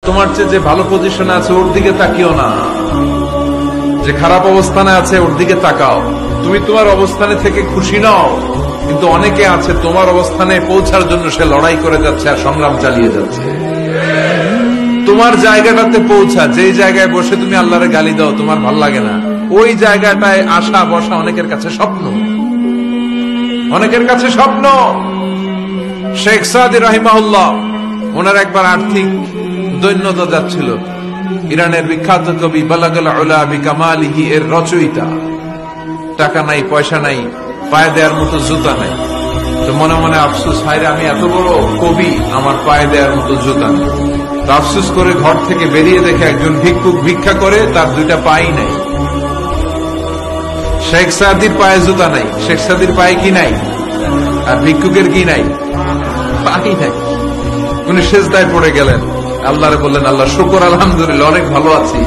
তোমার চেয়ে যে ভালো পজিশনে আছে ওর দিকে তাকিও না, যে খারাপ অবস্থানে আছে ওর দিকে তাকাও। তুমি তোমার অবস্থানে থেকে খুশি নাও, কিন্তু অনেকে আছে তোমার অবস্থানে পৌঁছার জন্য সে লড়াই করে যাচ্ছে আর সংগ্রাম চালিয়ে যাচ্ছে। তোমার জায়গাটাতে পৌঁছা, যেই জায়গায় বসে তুমি আল্লাহরে গালি দাও তোমার ভাল লাগে না, ওই জায়গাটায় আসা বসা অনেকের কাছে স্বপ্ন, অনেকের কাছে স্বপ্ন। শেখ সাদি রাহিমাহুল্লাহ, ওনার একবার আর্থিক দৈন্যতা যাচ্ছিল। ইরানের বিখ্যাত কবি বালাগাল উলা বিকামালিহি এর রচয়িতা। টাকা নাই, পয়সা নাই, পায়ে দেওয়ার মতো জুতা নাই। তো মনে মনে আফসোস, হায়রে আমি এত বড় কবি, আমার পায়ে দেওয়ার মতো জুতা নেই। তো আফসোস করে ঘর থেকে বেরিয়ে দেখে একজন ভিক্ষুক ভিক্ষা করে, তার দুইটা পাই নাই। শেখ সাদির পায়ে জুতা নাই, শেখ সাদির পায়ে কি নাই, আর ভিক্ষুকের কি নাই, পাই নাই। উনি সেজদায় পড়ে গেলেন, আল্লাহরে বললেন, আল্লাহ শুকর, আলহামদুলিল্লাহ অনেক ভালো আছি।